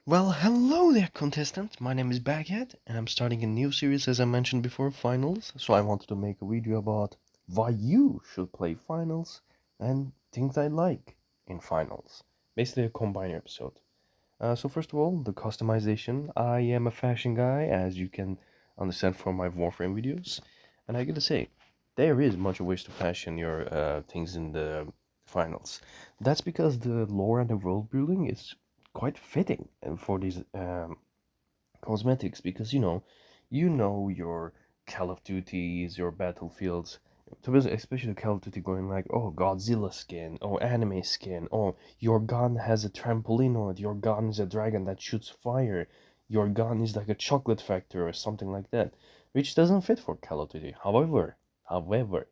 Well, hello there, contestant. My name is BagHead, and I'm starting a new series, as I mentioned before, Finals. So I wanted to make a video about why you should play Finals and things I like in Finals. Basically, a combined episode. So first of all, the customization. I am a fashion guy, as you can understand from my Warframe videos, and I gotta say, there is much ways to fashion your things in the finals. That's because the lore and the world building is quite fitting and for these cosmetics, because you know your Call of Duties, your Battlefields. To be honest, especially Call of Duty going like, oh, Godzilla skin, oh, anime skin, oh, your gun has a trampoline on it, your gun is a dragon that shoots fire, your gun is like a chocolate factory or something like that, which doesn't fit for Call of Duty. However,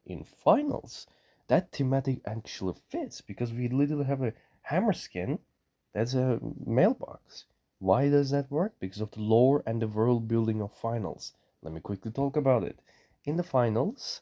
in finals, that thematic actually fits because we literally have a hammer skin that's a mailbox. Why does that work? Because of the lore and the world building of finals. Let me quickly talk about it. In the finals,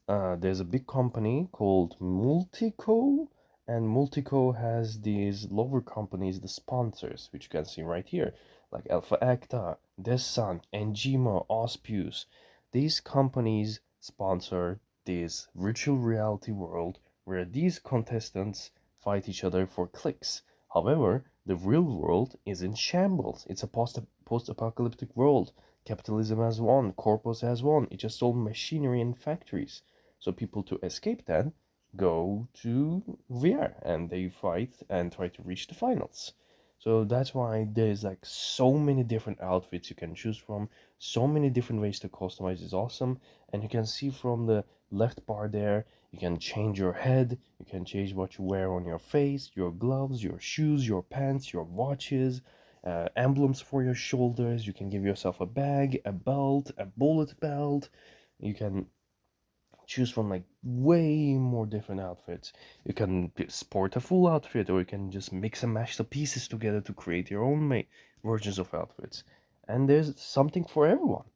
there's a big company called Multico, and Multico has these lower companies, the sponsors, which you can see right here, like Alpha Acta, Desan, Engima, Auspius. These companies sponsor this virtual reality world where these contestants fight each other for clicks. However, the real world is in shambles. It's a post-apocalyptic world. Capitalism has won, corpus has won. It's just all machinery and factories. So people to escape that go to VR and they fight and try to reach the finals. So that's why there's like so many different outfits you can choose from, so many different ways to customize is awesome. And you can see from the left bar there, you can change your head, you can change what you wear on your face, your gloves, your shoes, your pants, your watches, emblems for your shoulders. You can give yourself a bag, a belt, a bullet belt. You can choose from like way more different outfits. You can sport a full outfit, or you can just mix and match the pieces together to create your own versions of outfits. And there's something for everyone.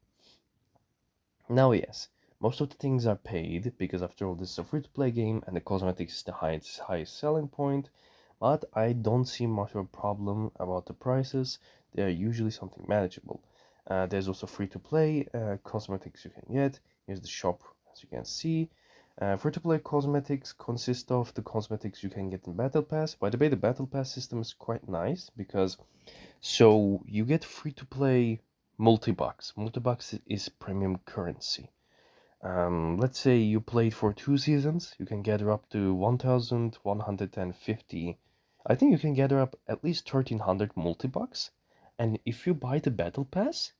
Now, yes, most of the things are paid because after all, this is a free-to-play game and the cosmetics is the highest selling point. But I don't see much of a problem about the prices. They are usually something manageable. There's also free-to-play cosmetics you can get. Here's the shop, as you can see. Free-to-play cosmetics consist of the cosmetics you can get in Battle Pass. By the way, the Battle Pass system is quite nice because you get free-to-play multi-bucks. Multi-bucks is premium currency. Let's say you played for 2 seasons, you can gather up to 1,150. I think you can gather up at least 1,300 multi-bucks. And if you buy the Battle Pass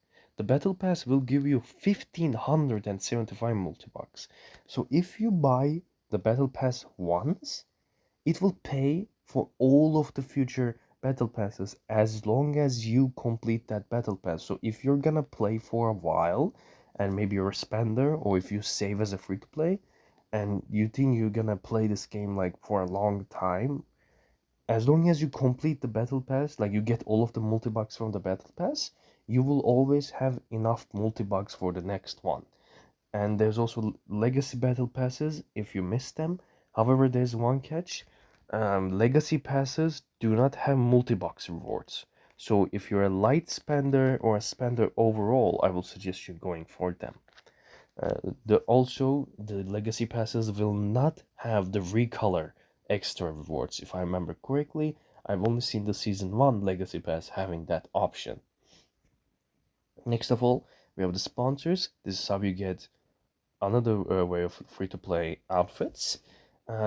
will give you 1,575 multi-bucks. So if you buy the Battle Pass once, it will pay for all of the future battle passes as long as you complete that battle pass. So if you're gonna play for a while and maybe you're a spender or if you save as a free to play and you think you're gonna play this game like for a long time, as long as you complete the battle pass, like you get all of the multi-bucks from the battle pass, you will always have enough multi-bucks for the next one. And there's also legacy battle passes if you miss them. However, there's one catch. Legacy passes do not have multi-box rewards. So if you're a light spender or a spender overall, I will suggest you going for them. The legacy passes will not have the recolor extra rewards. If I remember correctly, I've only seen the season 1 legacy pass having that option. Next of all, we have the sponsors. This is how you get another way of free-to-play outfits.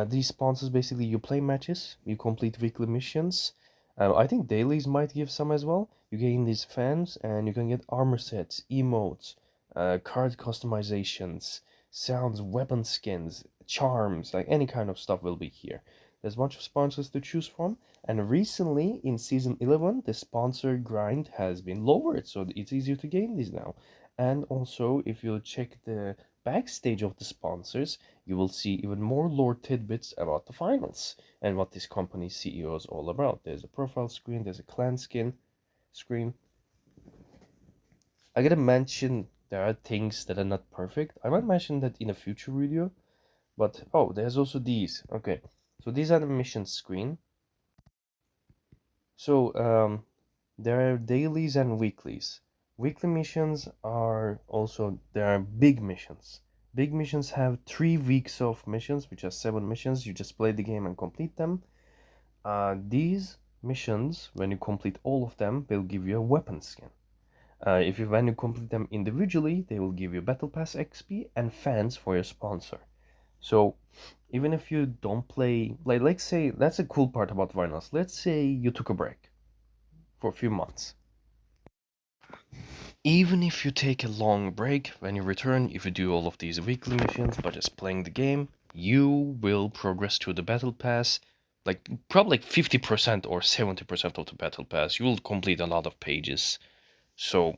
These sponsors, basically you play matches, you complete weekly missions. I think dailies might give some as well. You gain these fans and you can get armor sets, emotes, card customizations, sounds, weapon skins, charms, like any kind of stuff will be here. There's a bunch of sponsors to choose from, and recently in season 11 the sponsor grind has been lowered, so it's easier to gain these now. And also, if you check the backstage of the sponsors, you will see even more lore tidbits about the finals and what this company's CEO is all about. There's a profile screen, there's a clan skin screen. I gotta mention there are things that are not perfect. I might mention that in a future video, but oh, there's also these. Okay, so these are the mission screen. So There are dailies and weeklies. Weekly missions are also, there are big missions. Big missions have 3 weeks of missions, which are 7 missions. You just play the game and complete them. These missions, when you complete all of them, they'll give you a weapon skin. When you complete them individually, they will give you Battle Pass XP and fans for your sponsor. So even if you don't play, like let's say that's a cool part about finals. Let's say you took a break for a few months. Even if you take a long break, when you return, if you do all of these weekly missions by just playing the game, you will progress to the battle pass, like probably like 50% or 70% of the battle pass. You will complete a lot of pages. So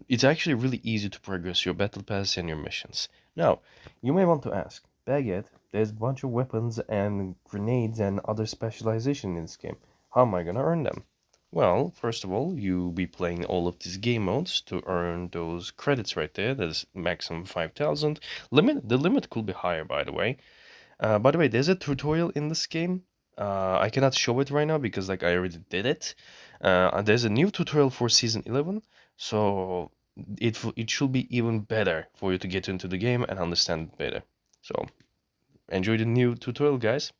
it's actually really easy to progress your battle pass and your missions. Now, you may want to ask, BagHead, there's a bunch of weapons and grenades and other specialization in this game. How am I gonna earn them? Well, first of all, you'll be playing all of these game modes to earn those credits right there. That's maximum 5,000. The limit could be higher, by the way, there's a tutorial in this game. I cannot show it right now because like I already did it. There's a new tutorial for season 11, so it should be even better for you to get into the game and understand it better. So enjoy the new tutorial, guys.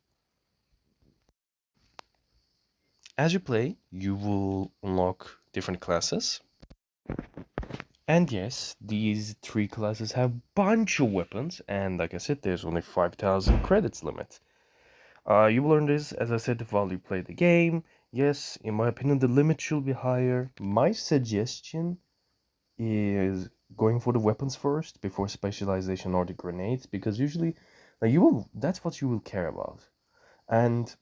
As you play, you will unlock different classes. And yes, these 3 classes have bunch of weapons, and like I said, there's only 5,000 credits limit. You will learn this, as I said, while you play the game. Yes, in my opinion, the limit should be higher. My suggestion is going for the weapons first before specialization or the grenades, because usually that's what you will care about. And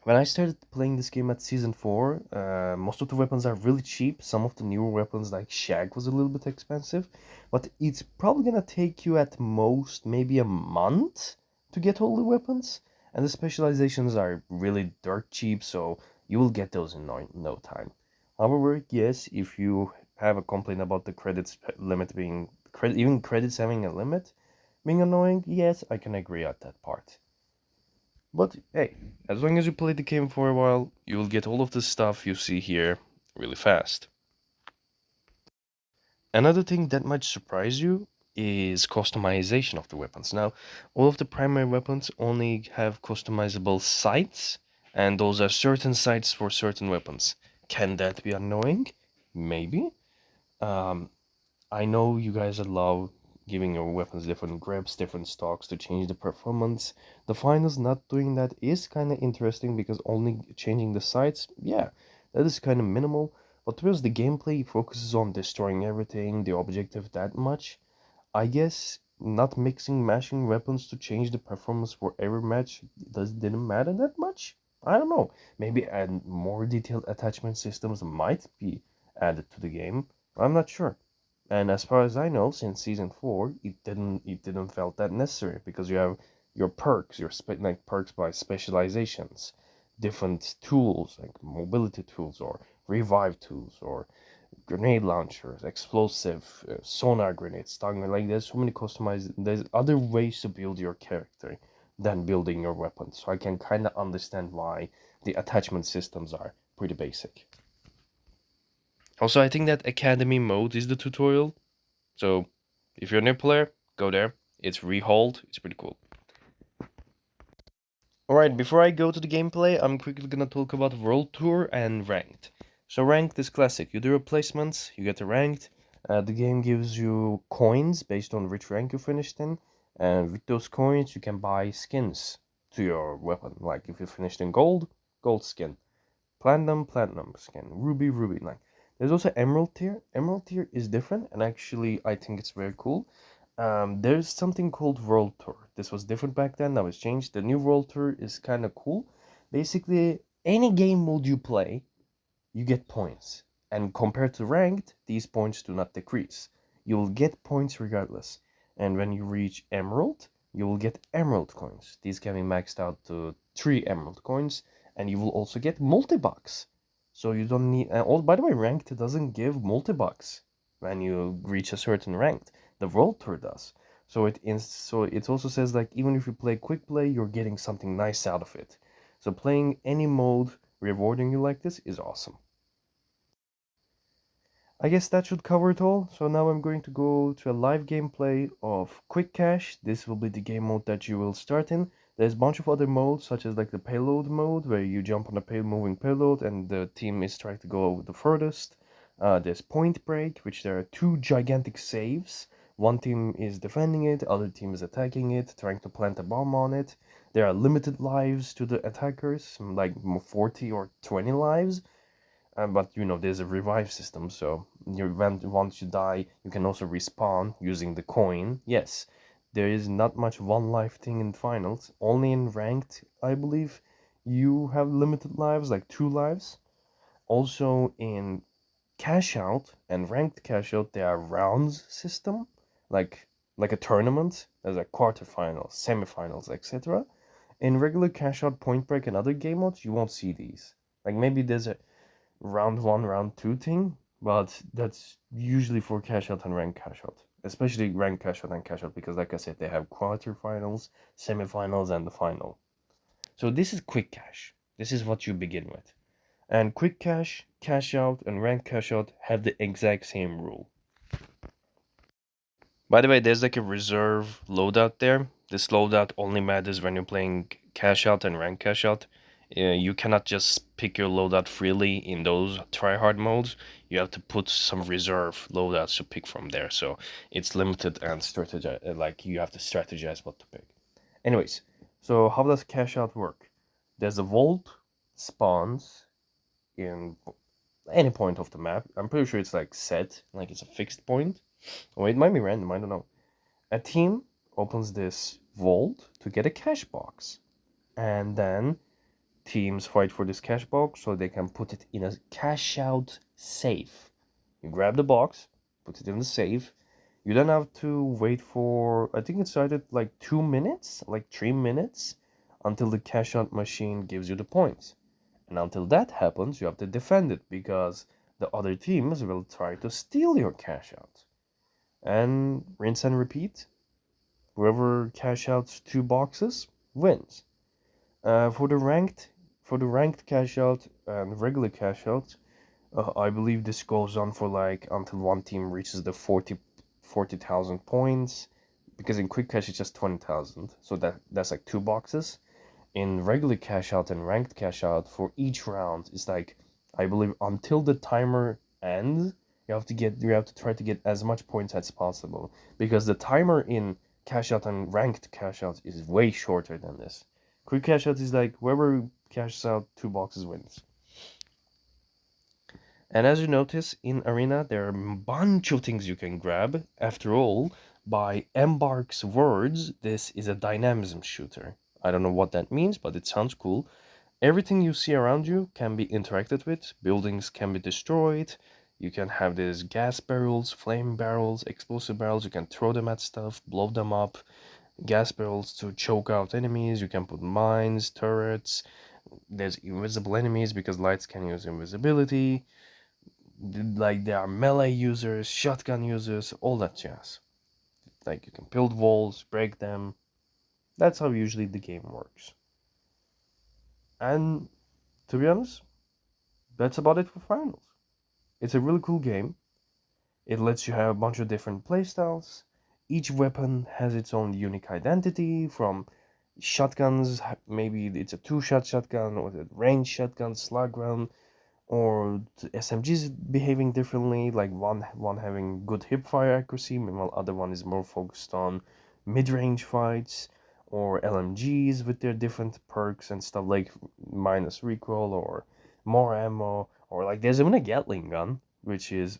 when I started playing this game at season 4, most of the weapons are really cheap. Some of the newer weapons like Shag was a little bit expensive, but it's probably gonna take you at most maybe a month to get all the weapons. And the specializations are really dirt cheap, so you will get those in no time. However, yes, if you have a complaint about the credits limit being even credits having a limit being annoying, yes, I can agree at that part. But hey, as long as you play the game for a while, you will get all of the stuff you see here really fast. Another thing that might surprise you is customization of the weapons. Now, all of the primary weapons only have customizable sights, and those are certain sights for certain weapons. Can that be annoying? Maybe. Um, I know you guys love giving your weapons different grips, different stocks to change the performance. The finals not doing that is kind of interesting because only changing the sights, yeah, that is kind of minimal. But to be honest, the gameplay focuses on destroying everything, the objective that much. I guess not mixing mashing weapons to change the performance for every match didn't matter that much. I don't know. Maybe add more detailed attachment systems might be added to the game. I'm not sure. And as far as I know, since season 4, it didn't felt that necessary because you have your perks, like perks by specializations, different tools like mobility tools or revive tools or grenade launchers, explosive, sonar grenades, stun like there's so many customized. There's other ways to build your character than building your weapons. So I can kind of understand why the attachment systems are pretty basic. Also, I think that Academy mode is the tutorial. So if you're a new player, go there. It's rehold. It's pretty cool. Alright, before I go to the gameplay, I'm quickly gonna talk about World Tour and Ranked. So Ranked is classic. You do replacements, you get a Ranked. The game gives you coins based on which rank you finished in. And with those coins, you can buy skins to your weapon. Like if you finished in gold, gold skin. Platinum, platinum skin. Ruby, ruby. Like there's also Emerald tier. Emerald tier is different, and actually I think it's very cool. There's something called World Tour. This was different back then. Now it's changed. The new World Tour is kind of cool. Basically, any game mode you play, you get points. And compared to ranked, these points do not decrease. You will get points regardless. And when you reach Emerald, you will get Emerald coins. These can be maxed out to 3 Emerald coins, and you will also get multi-bucks. So you don't need. Oh, by the way, ranked doesn't give multi-bucks when you reach a certain ranked. The World Tour does. So it also says like even if you play quick play, you're getting something nice out of it. So playing any mode rewarding you like this is awesome. I guess that should cover it all. So now I'm going to go to a live gameplay of Quick Cache. This will be the game mode that you will start in. There's a bunch of other modes, such as like the payload mode, where you jump on a moving payload and the team is trying to go the furthest. There's Point Break, which there are two gigantic saves. One team is defending it, other team is attacking it, trying to plant a bomb on it. There are limited lives to the attackers, like 40 or 20 lives. But you know, there's a revive system, so once you die, you can also respawn using the coin. Yes, there is not much one life thing in finals. Only in ranked, I believe, you have limited lives, like 2 lives. Also in cash out and ranked cash out, there are rounds system, like a tournament. There's a quarterfinals, semifinals, etc. In regular cash out, point break, and other game modes, you won't see these. Like maybe there's a round one, round two thing, but that's usually for cash out and rank cash out, especially rank cash out and cash out, because like I said, they have quarterfinals, semifinals, and the final. So this is quick cash. This is what you begin with. And quick cash, cash out, and rank cash out have the exact same rule. By the way, there's like a reserve loadout there. This loadout only matters when you're playing cash out and rank cash out. You cannot just pick your loadout freely in those tryhard modes. You have to put some reserve loadouts to pick from there. So it's limited and strategize. Like you have to strategize what to pick. Anyways, so how does cash out work? There's a vault spawns in any point of the map. I'm pretty sure it's like set, like it's a fixed point. Or it might be random, I don't know. A team opens this vault to get a cash box. And then teams fight for this cash box so they can put it in a cash out safe. You grab the box, put it in the safe. You then have to wait for, I think it started like 2 minutes, like 3 minutes, until the cash out machine gives you the points. And until that happens, you have to defend it because the other teams will try to steal your cash out. And rinse and repeat. Whoever cash outs 2 boxes wins. For the ranked cash out and regular cash out, I believe this goes on for like until one team reaches the 40,000 points. Because in quick cash it's just 20,000, so that's like 2 boxes. In regular cash out and ranked cash out, for each round it's like, I believe until the timer ends, you have to try to get as much points as possible, because the timer in cash out and ranked cash out is way shorter than this. Quick cash out is like whoever cashes out 2 boxes wins. And as you notice, in Arena, there are a bunch of things you can grab. After all, by Embark's words, this is a dynamism shooter. I don't know what that means, but it sounds cool. Everything you see around you can be interacted with. Buildings can be destroyed. You can have these gas barrels, flame barrels, explosive barrels. You can throw them at stuff, blow them up. Gas barrels to choke out enemies. You can put mines, turrets. There's invisible enemies because lights can use invisibility. Like there are melee users, shotgun users, all that jazz. Like you can build walls, break them. That's how usually the game works. And to be honest, that's about it for finals. It's a really cool game. It lets you have a bunch of different playstyles. Each weapon has its own unique identity, from shotguns, maybe it's a 2-shot shotgun, or the range shotgun, slug round, or the SMGs behaving differently, like one having good hip fire accuracy, while other one is more focused on mid-range fights, or LMGs with their different perks and stuff, like minus recoil or more ammo, or like there's even a Gatling gun which has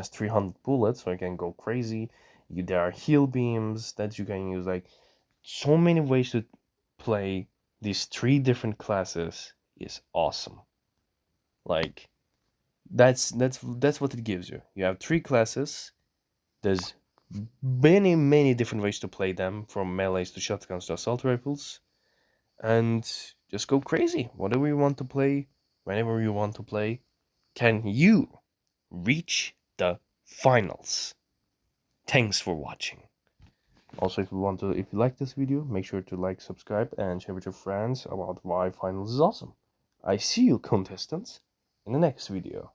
300 bullets, so you can go crazy. There are heal beams that you can use, like so many ways to play these 3 different classes is awesome. Like that's what it gives you. You have 3 classes. There's many different ways to play them, from melees to shotguns to assault rifles, and just go crazy. Whatever you want to play, whenever you want to play. Can you reach the finals? Thanks for watching. Also, if you like this video, make sure to like, subscribe, and share with your friends about why finals is awesome. I see you, contestants, in the next video.